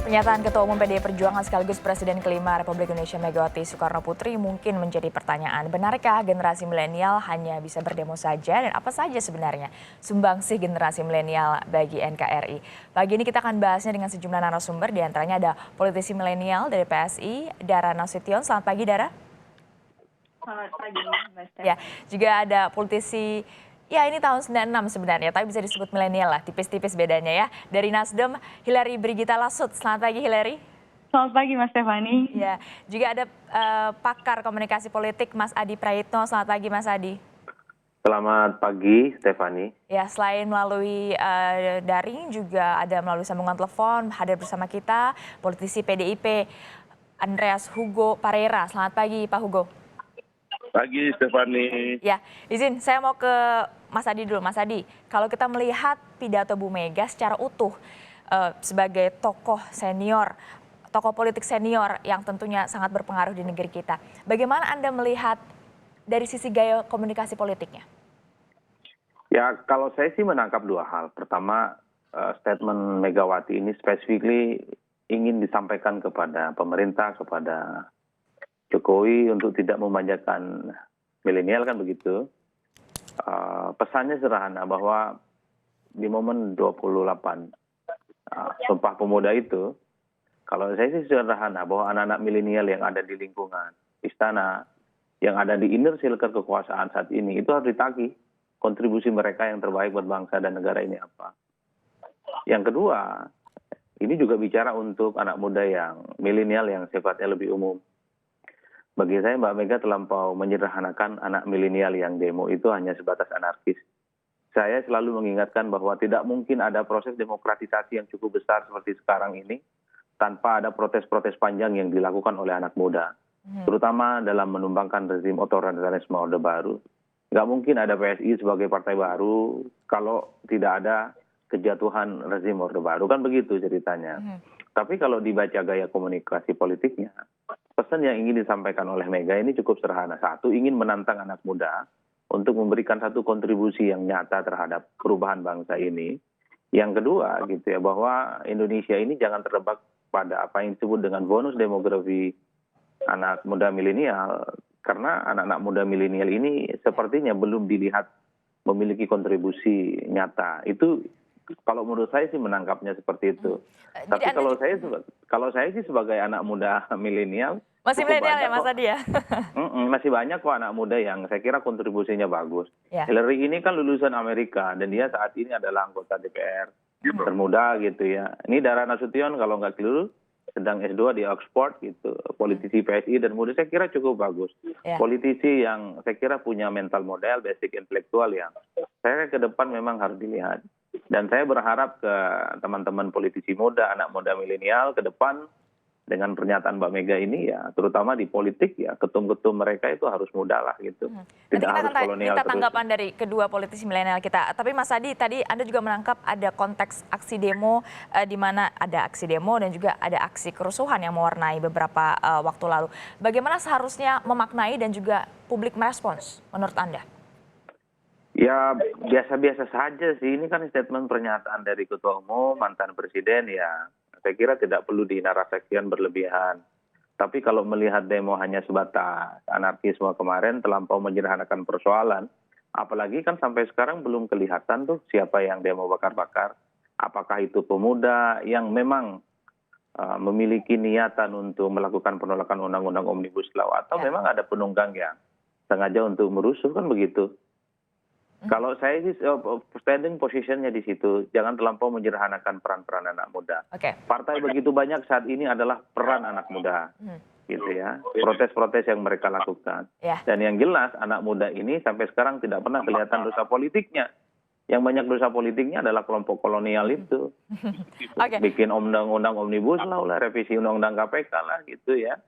Pernyataan Ketua Umum PDI Perjuangan sekaligus Presiden kelima Republik Indonesia Megawati Soekarno Putri mungkin menjadi pertanyaan. Benarkah generasi milenial hanya bisa berdemo saja dan apa saja sebenarnya sumbangsih generasi milenial bagi NKRI? Pagi ini kita akan bahasnya dengan sejumlah narasumber, diantaranya ada politisi milenial dari PSI, Dara Nasution. Selamat pagi, Dara. Selamat pagi, Mbak Steph. Ya, juga ada politisi. Ya, ini tahun 96 sebenarnya, tapi bisa disebut milenial lah, tipis-tipis bedanya ya. Dari Nasdem, Hillary Brigita Lasut. Selamat pagi, Hillary. Selamat pagi, Mas Stefani. Ya, juga ada pakar komunikasi politik, Mas Adi Praitno. Selamat pagi, Mas Adi. Selamat pagi, Stefani. Ya, selain melalui daring, juga ada melalui sambungan telepon, hadir bersama kita, politisi PDIP, Andreas Hugo Pareira. Selamat pagi, Pak Hugo. Pagi, Stefani. Ya, izin saya mau ke Mas Adi dulu. Mas Adi, kalau kita melihat pidato Bu Mega secara utuh sebagai tokoh senior, tokoh politik senior yang tentunya sangat berpengaruh di negeri kita, bagaimana Anda melihat dari sisi gaya komunikasi politiknya? Ya, kalau saya sih menangkap dua hal. Pertama, statement Megawati ini specifically ingin disampaikan kepada pemerintah, kepada Jokowi untuk tidak memanjakan milenial, kan begitu. Pesannya sederhana bahwa di momen 28 Sumpah Pemuda itu, kalau saya sih sederhana bahwa anak-anak milenial yang ada di lingkungan istana, yang ada di inner circle kekuasaan saat ini, itu harus ditagih kontribusi mereka yang terbaik buat bangsa dan negara ini apa. Yang kedua, ini juga bicara untuk anak muda yang milenial yang sifatnya lebih umum. Bagi saya Mbak Mega terlampau menyederhanakan anak milenial yang demo itu hanya sebatas anarkis. Saya selalu mengingatkan bahwa tidak mungkin ada proses demokratisasi yang cukup besar seperti sekarang ini tanpa ada protes-protes panjang yang dilakukan oleh anak muda. Terutama dalam menumbangkan rezim otoritarisme Orde Baru. Nggak mungkin ada PSI sebagai partai baru kalau tidak ada kejatuhan rezim Orde Baru. Kan begitu ceritanya. Tapi kalau dibaca gaya komunikasi politiknya, pesan yang ingin disampaikan oleh Mega ini cukup sederhana. Satu, ingin menantang anak muda untuk memberikan satu kontribusi yang nyata terhadap perubahan bangsa ini. Yang kedua, gitu ya, bahwa Indonesia ini jangan terjebak pada apa yang disebut dengan bonus demografi anak muda milenial. Karena anak-anak muda milenial ini sepertinya belum dilihat memiliki kontribusi nyata. Itu kalau menurut saya sih menangkapnya seperti itu. Tapi kalau saya sih sebagai anak muda milenial, masih milenial ya Mas Adi ya? Masih banyak kok anak muda yang saya kira kontribusinya bagus. Ya. Hillary ini kan lulusan Amerika dan dia saat ini adalah anggota DPR termuda gitu ya. Ini Dara Nasution kalau nggak keliru sedang S2 di Oxford gitu, politisi PSI dan muda, saya kira cukup bagus. Ya. Politisi yang saya kira punya mental model, basic intelektual yang saya ke depan memang harus dilihat. Dan saya berharap ke teman-teman politisi muda, anak muda milenial ke depan dengan pernyataan Mbak Mega ini ya, terutama di politik ya, ketum-ketum mereka itu harus muda lah gitu. Nanti Tidak kita harus akan kolonial minta terus. tanggapan dari kedua politisi milenial kita. Tapi Mas Adi, tadi Anda juga menangkap ada konteks aksi demo di mana ada aksi demo dan juga ada aksi kerusuhan yang mewarnai beberapa waktu lalu. Bagaimana seharusnya memaknai dan juga publik merespons menurut Anda? Ya biasa-biasa saja sih, ini kan statement pernyataan dari Ketua Umum, mantan Presiden ya, saya kira tidak perlu dinarasikan berlebihan. Tapi kalau melihat demo hanya sebatas anarkisme kemarin terlampau menyederhanakan persoalan, apalagi kan sampai sekarang belum kelihatan tuh siapa yang demo bakar-bakar. Apakah itu pemuda yang memang memiliki niatan untuk melakukan penolakan undang-undang Omnibus Law atau memang ada penunggang yang sengaja untuk merusuh, kan begitu. Kalau saya sih standing positionnya di situ, jangan terlampau menyederhanakan peran-peran anak muda. Partai begitu banyak saat ini adalah peran anak muda, gitu ya. Protes-protes yang mereka lakukan. Dan yang jelas anak muda ini sampai sekarang tidak pernah kelihatan dosa politiknya. Yang banyak dosa politiknya adalah kelompok kolonial itu. Bikin undang-undang Omnibus Law lah, revisi undang-undang KPK lah, gitu ya.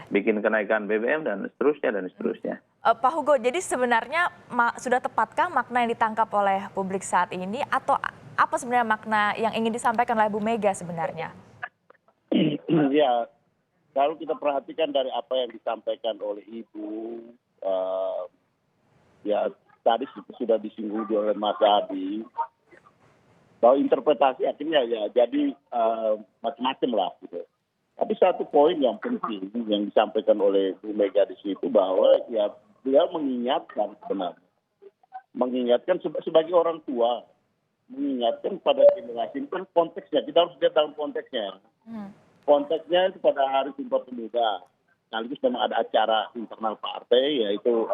Bikin kenaikan BBM dan seterusnya dan seterusnya. Pak Hugo, jadi sebenarnya sudah tepatkah makna yang ditangkap oleh publik saat ini atau apa sebenarnya makna yang ingin disampaikan oleh Bu Mega sebenarnya? Ya, kalau kita perhatikan dari apa yang disampaikan oleh Ibu, ya tadi sudah disinggung oleh Mas Adi, Bahwa interpretasi akhirnya ya jadi macam-macam lah gitu. Tapi satu poin yang penting yang disampaikan oleh Bu Mega di situ bahwa ya beliau mengingatkan sebenarnya, mengingatkan sebagai orang tua, mengingatkan pada generasi ini kan konteksnya, kita harus lihat dalam konteksnya. Konteksnya itu pada Hari Sumpah Pemuda, sekaligus memang ada acara internal partai yaitu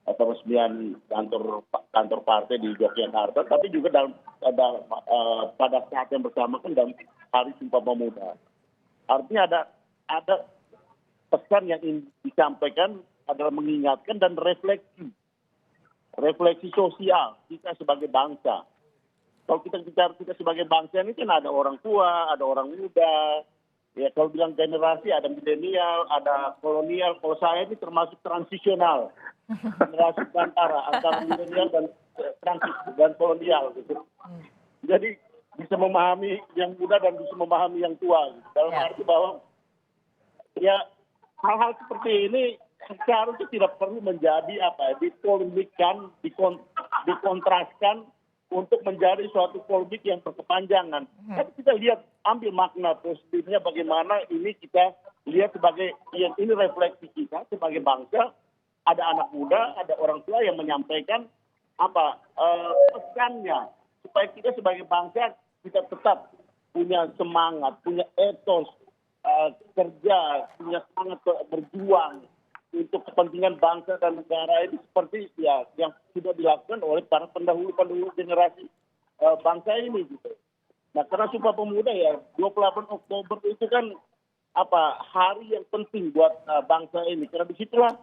peresmian kantor partai di Yogyakarta, tapi juga pada saat yang bersamaan dalam Hari Sumpah Pemuda. Artinya ada pesan yang ingin disampaikan adalah mengingatkan dan refleksi sosial kita sebagai bangsa. Kalau kita bicara kita sebagai bangsa ini kan ada orang tua, ada orang muda. Ya kalau bilang generasi ada milenial, ada kolonial. Kalau saya ini termasuk transisional, generasi antara milenial dan kolonial gitu. Jadi bisa memahami yang muda dan bisa memahami yang tua. Gitu. Dalam arti bahwa ya hal-hal seperti ini seharusnya tidak perlu menjadi dipolemikkan, dikontraskan untuk menjadi suatu polemik yang berkepanjangan. Tapi kita lihat, ambil makna positifnya bagaimana ini kita lihat sebagai ini refleksi kita sebagai bangsa. Ada anak muda, ada orang tua yang menyampaikan pesannya supaya kita sebagai bangsa kita tetap punya semangat, punya etos kerja, punya semangat berjuang untuk kepentingan bangsa dan negara ini seperti ya yang sudah dilakukan oleh para pendahulu generasi bangsa ini gitu. Nah, karena Sumpah Pemuda ya 28 Oktober itu kan hari yang penting buat bangsa ini. Karena disitulah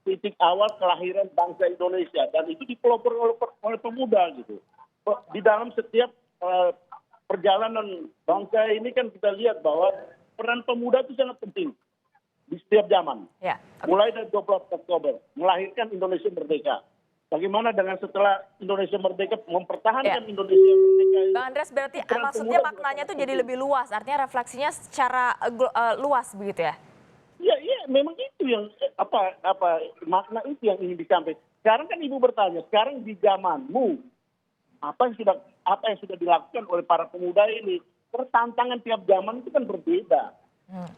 titik awal kelahiran bangsa Indonesia dan itu dipelopor oleh pemuda gitu. Di dalam setiap perjalanan bangsa ini kan kita lihat bahwa peran pemuda itu sangat penting di setiap zaman. Ya. Mulai dari 28 Oktober, melahirkan Indonesia merdeka. Bagaimana dengan setelah Indonesia merdeka, mempertahankan Indonesia merdeka. Bang Andreas, berarti maksudnya maknanya itu jadi lebih luas, artinya refleksinya secara luas begitu ya? Iya, memang itu yang makna itu yang ingin disampaikan. Sekarang kan Ibu bertanya, sekarang di zamanmu apa yang sudah dilakukan oleh para pemuda ini? Tantangan tiap zaman itu kan berbeda.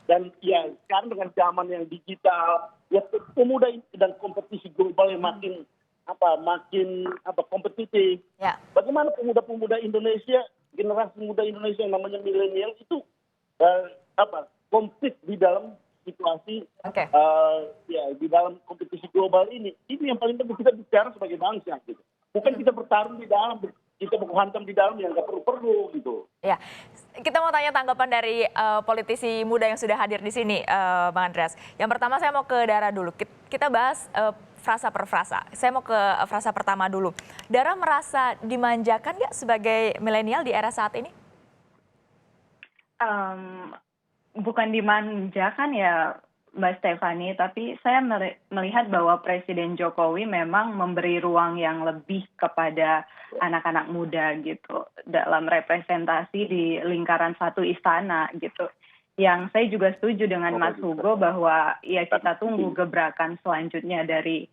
Dan ya sekarang dengan zaman yang digital, ya pemuda dan kompetisi global yang makin kompetitif. Ya. Bagaimana pemuda-pemuda Indonesia, generasi muda Indonesia yang namanya milenial itu kompet di dalam situasi di dalam kompetisi global ini. Ini yang paling penting kita bicara sebagai bangsa gitu. Bukan kita bertarung di dalam, kita menghantam di dalam yang nggak perlu-perlu gitu. Ya, kita mau tanya tanggapan dari politisi muda yang sudah hadir di sini, Bang Andreas. Yang pertama saya mau ke Dara dulu. Kita bahas frasa per frasa. Saya mau ke frasa pertama dulu. Dara merasa dimanjakan nggak sebagai milenial di era saat ini? Bukan dimanjakan ya Mbak Stephanie, tapi saya melihat bahwa Presiden Jokowi memang memberi ruang yang lebih kepada anak-anak muda gitu dalam representasi di lingkaran satu istana gitu. Yang saya juga setuju dengan Mas Hugo bahwa ya kita tunggu gebrakan selanjutnya dari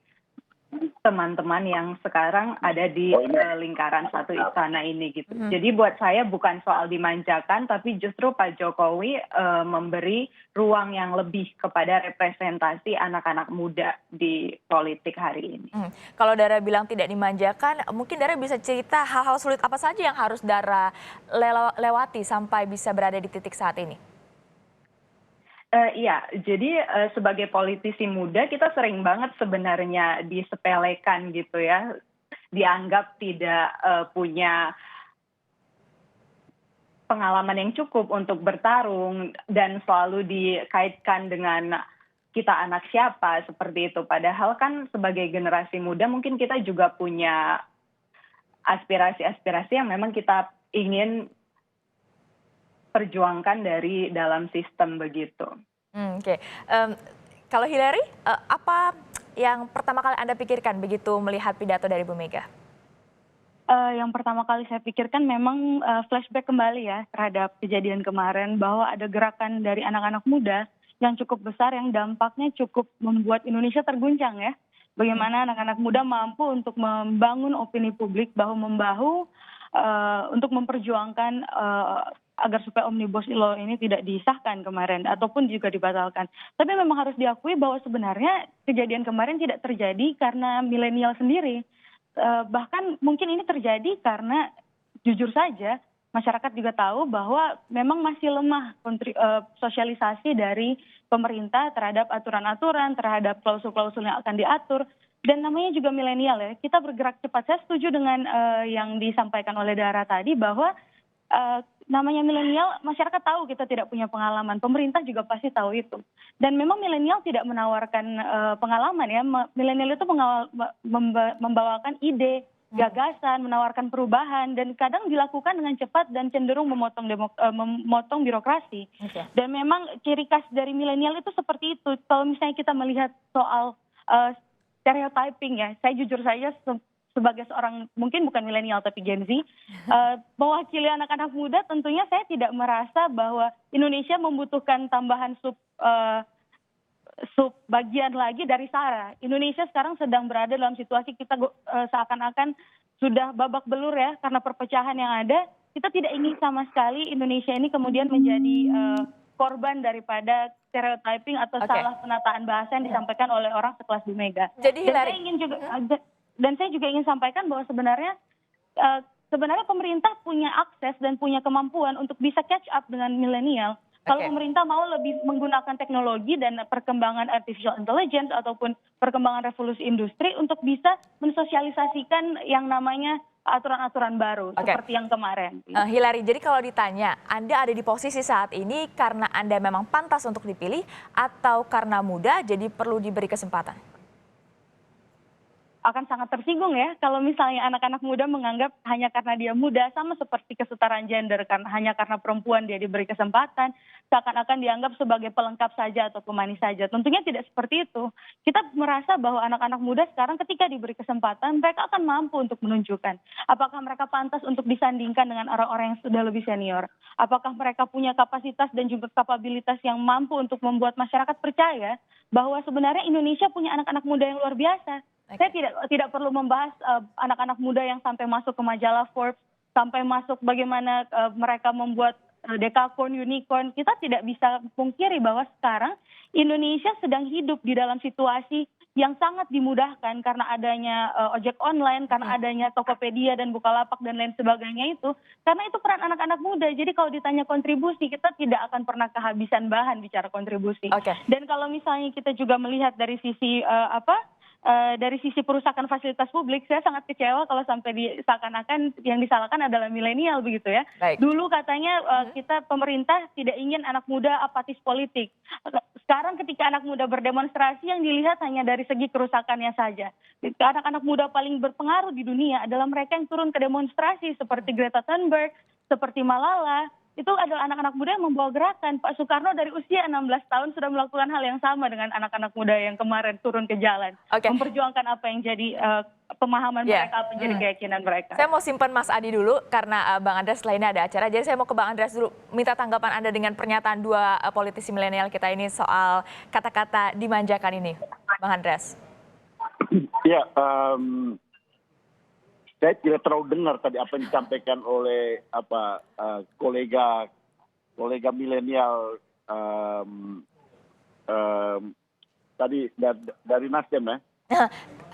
teman-teman yang sekarang ada di lingkaran satu istana ini gitu. Jadi buat saya bukan soal dimanjakan, tapi justru Pak Jokowi memberi ruang yang lebih kepada representasi anak-anak muda di politik hari ini. Kalau Dara bilang tidak dimanjakan, mungkin Dara bisa cerita hal-hal sulit apa saja yang harus Dara lewati sampai bisa berada di titik saat ini? Iya, jadi sebagai politisi muda kita sering banget sebenarnya disepelekan gitu ya, dianggap tidak punya pengalaman yang cukup untuk bertarung dan selalu dikaitkan dengan kita anak siapa seperti itu. Padahal kan sebagai generasi muda mungkin kita juga punya aspirasi-aspirasi yang memang kita ingin perjuangkan dari dalam sistem begitu. Oke. Kalau Hillary, apa yang pertama kali Anda pikirkan begitu melihat pidato dari Bu Mega? Yang pertama kali saya pikirkan memang flashback kembali ya terhadap kejadian kemarin bahwa ada gerakan dari anak-anak muda yang cukup besar yang dampaknya cukup membuat Indonesia terguncang ya. Bagaimana anak-anak muda mampu untuk membangun opini publik bahu-membahu untuk memperjuangkan agar supaya Omnibus Law ini tidak disahkan kemarin ataupun juga dibatalkan. Tapi memang harus diakui bahwa sebenarnya kejadian kemarin tidak terjadi karena milenial sendiri. Bahkan mungkin ini terjadi karena jujur saja masyarakat juga tahu bahwa memang masih lemah sosialisasi dari pemerintah terhadap aturan-aturan, terhadap klausul-klausul yang akan diatur. Dan namanya juga milenial ya, kita bergerak cepat. Saya setuju dengan yang disampaikan oleh Dara tadi bahwa namanya milenial, masyarakat tahu kita tidak punya pengalaman, pemerintah juga pasti tahu itu. Dan memang milenial tidak menawarkan pengalaman ya, milenial itu membawakan ide, gagasan, menawarkan perubahan, dan kadang dilakukan dengan cepat dan cenderung memotong birokrasi. Oke. Dan memang ciri khas dari milenial itu seperti itu. Kalau misalnya kita melihat soal stereotyping ya, saya jujur saja sebagai seorang mungkin bukan milenial tapi Gen Z, mewakili anak-anak muda, tentunya saya tidak merasa bahwa Indonesia membutuhkan tambahan sub bagian lagi dari SARA. Indonesia sekarang sedang berada dalam situasi kita seakan-akan sudah babak belur ya karena perpecahan yang ada. Kita tidak ingin sama sekali Indonesia ini kemudian menjadi korban daripada stereotyping atau salah penataan bahasa yang disampaikan oleh orang sekelas Bu Mega. Jadi Dan saya juga ingin sampaikan bahwa sebenarnya pemerintah punya akses dan punya kemampuan untuk bisa catch up dengan milenial. Kalau pemerintah mau lebih menggunakan teknologi dan perkembangan artificial intelligence ataupun perkembangan revolusi industri untuk bisa mensosialisasikan yang namanya aturan-aturan baru seperti yang kemarin. Hillary, jadi kalau ditanya, Anda ada di posisi saat ini karena Anda memang pantas untuk dipilih atau karena muda jadi perlu diberi kesempatan? Akan sangat tersinggung ya kalau misalnya anak-anak muda menganggap hanya karena dia muda, sama seperti kesetaraan gender, hanya karena perempuan dia diberi kesempatan, seakan-akan dianggap sebagai pelengkap saja atau pemanis saja. Tentunya tidak seperti itu. Kita merasa bahwa anak-anak muda sekarang ketika diberi kesempatan, mereka akan mampu untuk menunjukkan apakah mereka pantas untuk disandingkan dengan orang-orang yang sudah lebih senior. Apakah mereka punya kapasitas dan juga kapabilitas yang mampu untuk membuat masyarakat percaya bahwa sebenarnya Indonesia punya anak-anak muda yang luar biasa. Saya tidak perlu membahas anak-anak muda yang sampai masuk ke majalah Forbes, sampai masuk bagaimana mereka membuat dekakorn, unicorn. Kita tidak bisa pungkiri bahwa sekarang Indonesia sedang hidup di dalam situasi yang sangat dimudahkan karena adanya ojek online, karena adanya Tokopedia dan Bukalapak dan lain sebagainya itu. Karena itu peran anak-anak muda. Jadi kalau ditanya kontribusi, kita tidak akan pernah kehabisan bahan bicara kontribusi. Dan kalau misalnya kita juga melihat dari sisi dari sisi perusakan fasilitas publik, saya sangat kecewa kalau sampai seakan-akan yang disalahkan adalah milenial begitu ya. Dulu katanya kita pemerintah tidak ingin anak muda apatis politik. Sekarang ketika anak muda berdemonstrasi yang dilihat hanya dari segi kerusakannya saja. Anak-anak muda paling berpengaruh di dunia adalah mereka yang turun ke demonstrasi seperti Greta Thunberg, seperti Malala. Itu adalah anak-anak muda yang membawa gerakan. Pak Soekarno dari usia 16 tahun sudah melakukan hal yang sama dengan anak-anak muda yang kemarin turun ke jalan. Memperjuangkan apa yang jadi pemahaman mereka, apa yang jadi keyakinan mereka. Saya mau simpan Mas Adi dulu karena Bang Andreas setelah ini ada acara. Jadi saya mau ke Bang Andreas dulu. Minta tanggapan Anda dengan pernyataan dua politisi milenial kita ini soal kata-kata dimanjakan ini. Bang Andreas. Ya, saya tidak terlalu dengar tadi apa yang disampaikan oleh kolega milenial tadi dari Nasdem ya.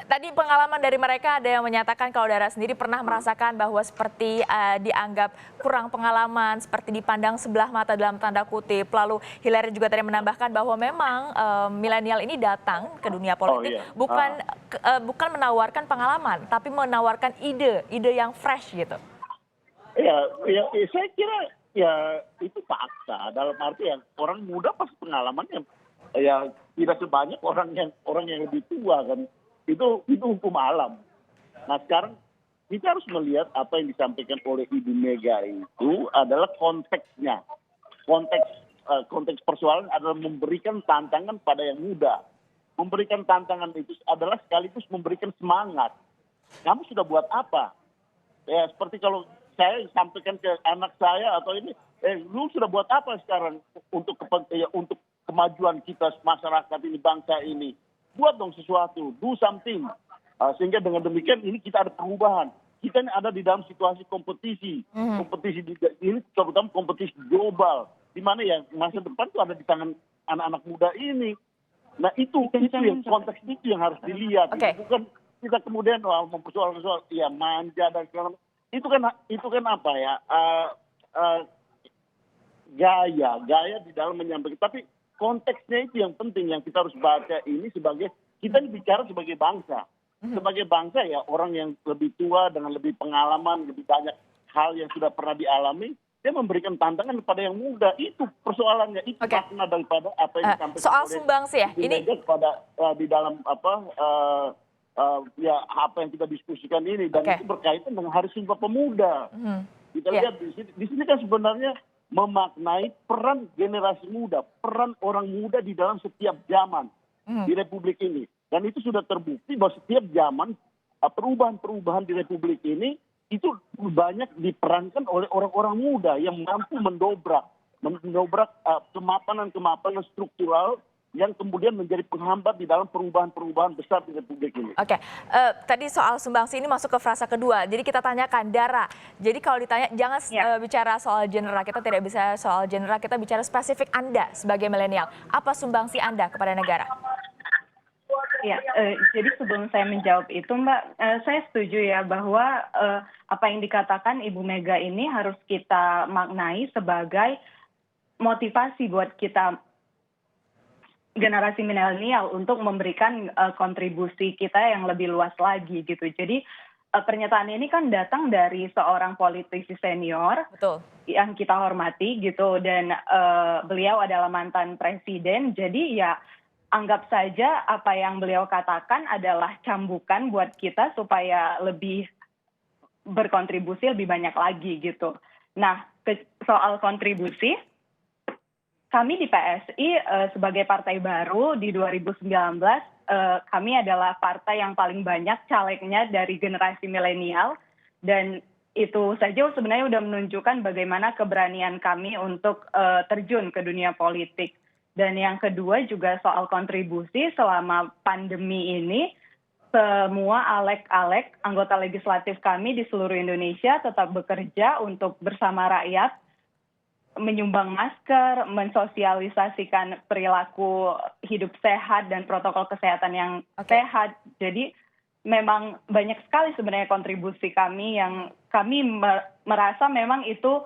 Tadi pengalaman dari mereka ada yang menyatakan kalau Dara sendiri pernah merasakan bahwa seperti dianggap kurang pengalaman, seperti dipandang sebelah mata dalam tanda kutip. Lalu Hillary juga tadi menambahkan bahwa memang milenial ini datang ke dunia politik bukan menawarkan pengalaman, tapi menawarkan ide yang fresh gitu. Ya, saya kira ya itu fakta. Dalam artian orang muda pasti pengalamannya ya tidak sebanyak orang yang lebih tua kan. Itu hukum alam. Nah sekarang kita harus melihat apa yang disampaikan oleh Ibu Mega itu adalah konteksnya. Konteks persoalan adalah memberikan tantangan pada yang muda. Memberikan tantangan itu adalah sekaligus memberikan semangat. Kamu sudah buat apa? Ya seperti kalau saya sampaikan ke anak saya atau ini, lu sudah buat apa sekarang untuk kemajuan kita masyarakat ini, bangsa ini? Buat dong sesuatu, do something. Sehingga dengan demikian ini kita ada perubahan. kita ini ada di dalam situasi kompetisi. Kompetisi ini terutama kompetisi global. Di mana ya masa depan itu ada di tangan anak-anak muda ini. Nah itu yang konteks itu yang harus dilihat. Oke. Bukan kita kemudian mempersoalkan soal ya manja dan segala macam. Itu kan apa ya? Gaya di dalam menyampaikan. Tapi konteksnya itu yang penting yang kita harus baca ini sebagai kita bicara sebagai bangsa. Sebagai bangsa ya orang yang lebih tua dengan lebih pengalaman, lebih banyak hal yang sudah pernah dialami, dia memberikan tantangan kepada yang muda. Itu persoalannya, itu makna daripada apa yang disampaikan soal sumbangsi ya. Ini pada di dalam ya apa yang kita diskusikan ini dan itu berkaitan dengan Hari Sumpah Pemuda. Kita lihat di sini kan sebenarnya memaknai peran generasi muda, peran orang muda di dalam setiap zaman di Republik ini. Dan itu sudah terbukti bahwa setiap zaman perubahan-perubahan di Republik ini itu banyak diperankan oleh orang-orang muda yang mampu mendobrak kemapanan struktural yang kemudian menjadi penghambat di dalam perubahan-perubahan besar di Republik ini. Oke, tadi soal sumbangsi ini masuk ke frasa kedua. Jadi kita tanyakan Dara. Jadi kalau ditanya jangan bicara soal genre, kita tidak bisa soal genre, kita bicara spesifik Anda sebagai milenial. Apa sumbangsi Anda kepada negara? Ya, jadi sebelum saya menjawab itu Mbak, saya setuju ya bahwa apa yang dikatakan Ibu Mega ini harus kita maknai sebagai motivasi buat kita generasi milenial untuk memberikan kontribusi kita yang lebih luas lagi gitu. Jadi pernyataan ini kan datang dari seorang politisi senior. Betul. Yang kita hormati gitu dan beliau adalah mantan presiden. Jadi ya anggap saja apa yang beliau katakan adalah cambukan buat kita supaya lebih berkontribusi lebih banyak lagi gitu. Nah, soal kontribusi, kami di PSI sebagai partai baru di 2019, kami adalah partai yang paling banyak calegnya dari generasi milenial dan itu saja sebenarnya sudah menunjukkan bagaimana keberanian kami untuk terjun ke dunia politik. Dan yang kedua juga soal kontribusi selama pandemi ini, semua alek-alek anggota legislatif kami di seluruh Indonesia tetap bekerja untuk bersama rakyat, menyumbang masker, mensosialisasikan perilaku hidup sehat dan protokol kesehatan yang sehat. Jadi memang banyak sekali sebenarnya kontribusi kami yang kami merasa memang itu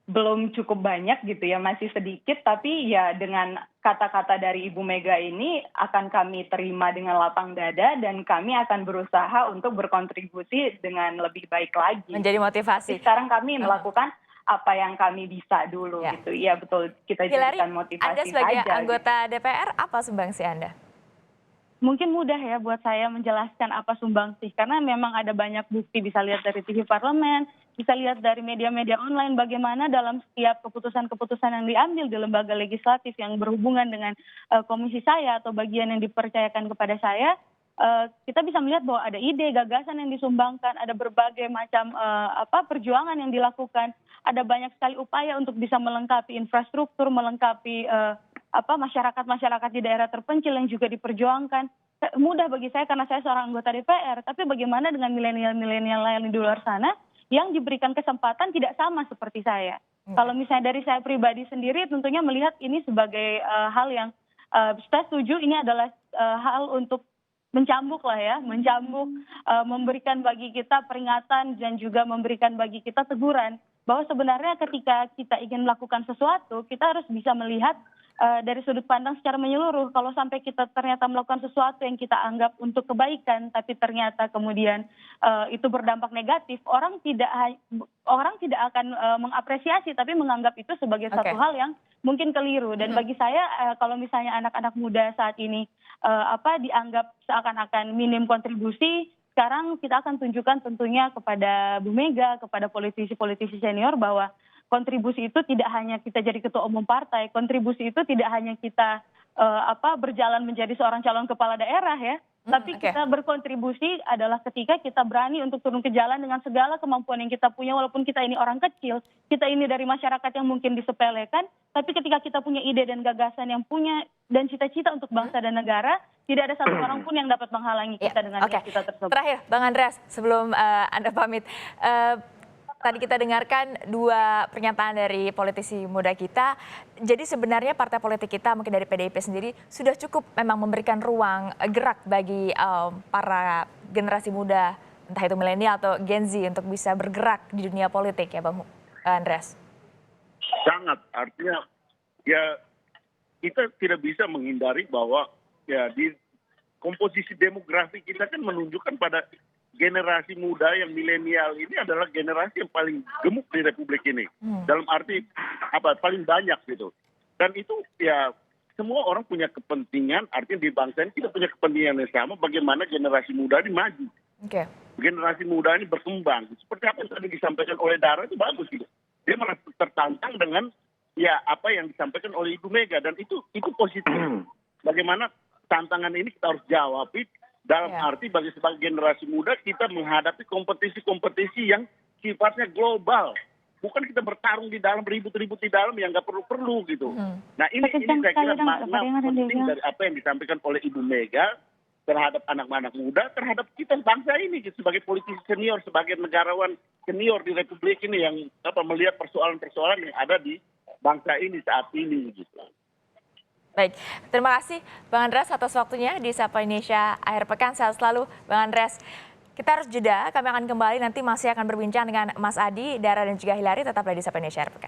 belum cukup banyak gitu ya, masih sedikit, tapi ya dengan kata-kata dari Ibu Mega ini akan kami terima dengan lapang dada dan kami akan berusaha untuk berkontribusi dengan lebih baik lagi. Menjadi motivasi. Tapi sekarang kami melakukan apa yang kami bisa dulu gitu. Iya betul, kita jadikan motivasi Anda sebagai saja, anggota DPR, apa sumbangsi Anda? Mungkin mudah ya buat saya menjelaskan apa sumbangsi, karena memang ada banyak bukti, bisa lihat dari TV Parlemen, bisa lihat dari media-media online bagaimana dalam setiap keputusan-keputusan yang diambil di lembaga legislatif yang berhubungan dengan komisi saya atau bagian yang dipercayakan kepada saya, kita bisa melihat bahwa ada ide, gagasan yang disumbangkan, ada berbagai macam perjuangan yang dilakukan, ada banyak sekali upaya untuk bisa melengkapi infrastruktur, melengkapi masyarakat-masyarakat di daerah terpencil yang juga diperjuangkan. Mudah bagi saya karena saya seorang anggota DPR, tapi bagaimana dengan milenial-milenial lain di luar sana yang diberikan kesempatan tidak sama seperti saya. Kalau misalnya dari saya pribadi sendiri tentunya melihat ini sebagai hal yang saya setuju ini adalah hal untuk mencambuk lah ya, memberikan bagi kita peringatan dan juga memberikan bagi kita teguran bahwa sebenarnya ketika kita ingin melakukan sesuatu, kita harus bisa melihat dari sudut pandang secara menyeluruh. Kalau sampai kita ternyata melakukan sesuatu yang kita anggap untuk kebaikan, tapi ternyata kemudian itu berdampak negatif, orang tidak akan mengapresiasi, tapi menganggap itu sebagai satu hal yang mungkin keliru. Dan bagi saya, kalau misalnya anak-anak muda saat ini dianggap seakan-akan minim kontribusi, sekarang kita akan tunjukkan tentunya kepada Bu Mega, kepada politisi-politisi senior bahwa kontribusi itu tidak hanya kita jadi ketua umum partai, kontribusi itu tidak hanya kita berjalan menjadi seorang calon kepala daerah ya, tapi kita berkontribusi adalah ketika kita berani untuk turun ke jalan dengan segala kemampuan yang kita punya, walaupun kita ini orang kecil, kita ini dari masyarakat yang mungkin disepelekan, tapi ketika kita punya ide dan gagasan yang punya dan cita-cita untuk bangsa dan negara, tidak ada satu orang pun yang dapat menghalangi kita dengan Oke. cita tersebut. Terakhir, Bang Andreas, sebelum Anda pamit. Tadi kita dengarkan dua pernyataan dari politisi muda kita. Jadi sebenarnya partai politik kita, mungkin dari PDIP sendiri, sudah cukup memang memberikan ruang gerak bagi para generasi muda, entah itu milenial atau Gen Z, untuk bisa bergerak di dunia politik ya Bang Andreas? Sangat, artinya ya kita tidak bisa menghindari bahwa ya di komposisi demografi kita kan menunjukkan pada generasi muda yang milenial ini adalah generasi yang paling gemuk di Republik ini. Dalam arti paling banyak gitu. Dan itu ya semua orang punya kepentingan, artinya di bangsa ini kita punya kepentingan yang sama bagaimana generasi muda ini maju. Oke. Generasi muda ini berkembang. Seperti apa yang tadi disampaikan oleh Dara itu bagus gitu. Dia malah tertantang dengan ya apa yang disampaikan oleh Ibu Mega, dan itu positif. Bagaimana tantangan ini kita harus jawab dalam arti sebagai generasi muda kita menghadapi kompetisi-kompetisi yang sifatnya global. Bukan kita bertarung di dalam ribut-ribut di dalam yang nggak perlu-perlu gitu. Nah ini saya kira makna penting dari apa yang disampaikan oleh Ibu Mega terhadap anak-anak muda, terhadap kita bangsa ini gitu, sebagai politisi senior, sebagai negarawan senior di Republik ini yang melihat persoalan-persoalan yang ada di bangsa ini saat ini gitu. Baik, terima kasih Bang Andreas atas waktunya di Sapa Indonesia akhir pekan. Sehat selalu Bang Andreas. Kita harus jeda, kami akan kembali nanti masih akan berbincang dengan Mas Adi, Dara dan juga Hilary. Tetaplah di Sapa Indonesia akhir pekan.